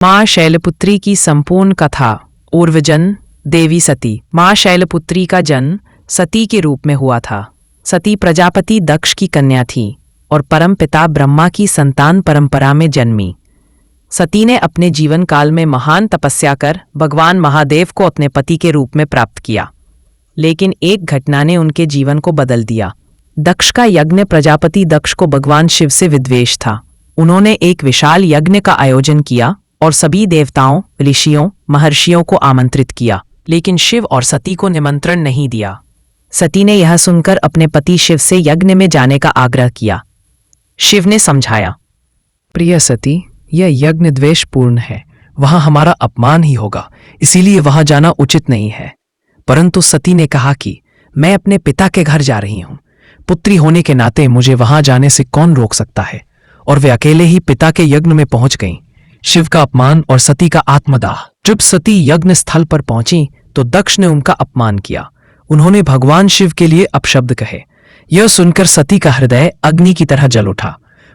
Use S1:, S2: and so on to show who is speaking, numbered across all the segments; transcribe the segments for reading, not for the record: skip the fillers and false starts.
S1: माँ शैलपुत्री की संपूर्ण कथा। पूर्वजन्म देवी सती। माँ शैलपुत्री का जन्म सती के रूप में हुआ था। सती प्रजापति दक्ष की कन्या थी और परम पिता ब्रह्मा की संतान परंपरा में जन्मी। सती ने अपने जीवन काल में महान तपस्या कर भगवान महादेव को अपने पति के रूप में प्राप्त किया, लेकिन एक घटना ने उनके जीवन को बदल दिया। दक्ष का यज्ञ प्रजापति दक्ष को भगवान शिव से विद्वेष था। उन्होंने एक विशाल यज्ञ का आयोजन किया और सभी देवताओं, ऋषियों, महर्षियों को आमंत्रित किया, लेकिन शिव और सती को निमंत्रण नहीं दिया। सती ने यह सुनकर अपने पति शिव से यज्ञ में जाने का आग्रह किया। शिव ने समझाया,
S2: प्रिय सती, यह यज्ञ द्वेषपूर्ण है, वहां हमारा अपमान ही होगा, इसीलिए वहां जाना उचित नहीं है। परंतु सती ने कहा कि मैं अपने पिता के घर जा रही हूं, पुत्री होने के नाते मुझे वहां जाने से कौन रोक सकता है। और वे अकेले ही पिता के यज्ञ में पहुंच गईं। शिव का अपमान और सती का आत्मदाह। जब सती यज्ञ स्थल पर पहुंची तो दक्ष ने उनका अपमान किया। उन्होंने भगवान शिव के लिए अपशब्द कहे। यह सुनकर सती का हृदय अग्नि की तरह जल उठा।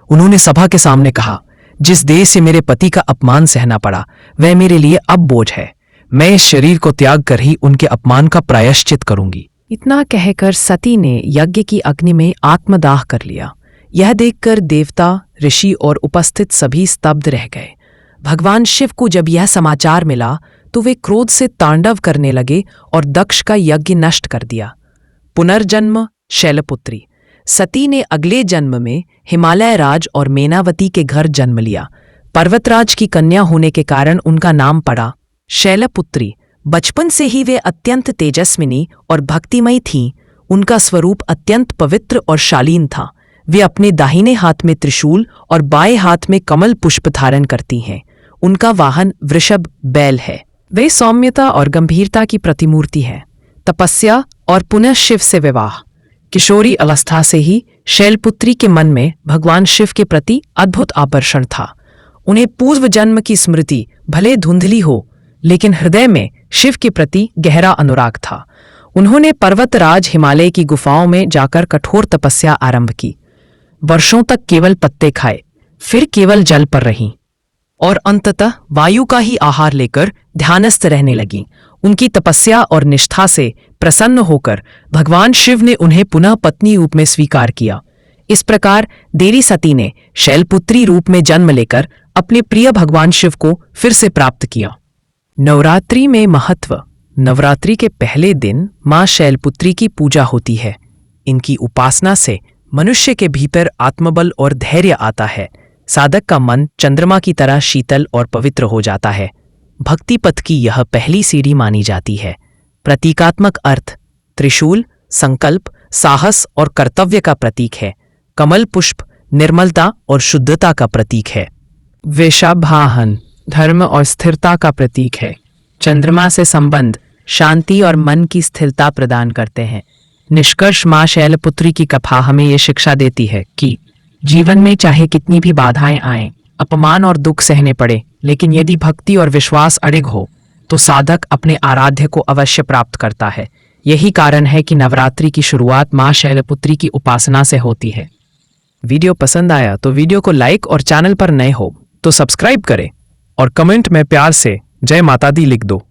S2: उन्होंने सभा के सामने कहा, जिस देह से मेरे पति का अपमान सहना पड़ा वह मेरे लिए अब बोझ है। मैं इस शरीर को त्याग कर ही उनके अपमान का प्रायश्चित करूंगी।
S1: इतना कहकर सती ने यज्ञ की अग्नि में आत्मदाह कर लिया। यह देखकर देवता, ऋषि और उपस्थित सभी स्तब्ध रह गए। भगवान शिव को जब यह समाचार मिला तो वे क्रोध से तांडव करने लगे और दक्ष का यज्ञ नष्ट कर दिया। पुनर्जन्म शैलपुत्री। सती ने अगले जन्म में हिमालय राज और मेनावती के घर जन्म लिया। पर्वतराज की कन्या होने के कारण उनका नाम पड़ा शैलपुत्री। बचपन से ही वे अत्यंत तेजस्विनी और भक्तिमयी थीं। उनका स्वरूप अत्यंत पवित्र और शालीन था। वे अपने दाहिने हाथ में त्रिशूल और बाएं हाथ में कमल पुष्प धारण करती हैं। उनका वाहन वृषभ बैल है। वे सौम्यता और गंभीरता की प्रतिमूर्ति है। तपस्या और पुनः शिव से विवाह। किशोरी अवस्था से ही शैलपुत्री के मन में भगवान शिव के प्रति अद्भुत आकर्षण था। उन्हें पूर्व जन्म की स्मृति भले धुंधली हो, लेकिन हृदय में शिव के प्रति गहरा अनुराग था। उन्होंने पर्वतराज हिमालय की गुफाओं में जाकर कठोर तपस्या आरंभ की। वर्षों तक केवल पत्ते खाए, फिर केवल जल पर रहीं और अंततः वायु का ही आहार लेकर ध्यानस्थ रहने लगीं। उनकी तपस्या और निष्ठा से प्रसन्न होकर भगवान शिव ने उन्हें पुनः पत्नी रूप में स्वीकार किया। इस प्रकार देवी सती ने शैलपुत्री रूप में जन्म लेकर अपने प्रिय भगवान शिव को फिर से प्राप्त किया। नवरात्रि में महत्व। नवरात्रि के पहले दिन मां शैलपुत्री की पूजा होती है। इनकी उपासना से मनुष्य के भीतर आत्मबल और धैर्य आता है। साधक का मन चंद्रमा की तरह शीतल और पवित्र हो जाता है। भक्ति पथ की यह पहली सीढ़ी मानी जाती है। प्रतीकात्मक अर्थ। त्रिशूल संकल्प, साहस और कर्तव्य का प्रतीक है। कमल पुष्प निर्मलता और शुद्धता का प्रतीक है। वृषभाहन धर्म और स्थिरता का प्रतीक है। चंद्रमा से संबंध शांति और मन की स्थिरता प्रदान करते हैं। निष्कर्ष, मां शैलपुत्री की कथा हमें ये शिक्षा देती है कि जीवन में चाहे कितनी भी बाधाएं आएं, अपमान और दुख सहने पड़े, लेकिन यदि भक्ति और विश्वास अडिग हो तो साधक अपने आराध्य को अवश्य प्राप्त करता है। यही कारण है कि नवरात्रि की शुरुआत मां शैलपुत्री की उपासना से होती है। वीडियो पसंद आया तो वीडियो को लाइक और चैनल पर नए हो तो सब्सक्राइब करें और कमेंट में प्यार से जय माता दी लिख दो।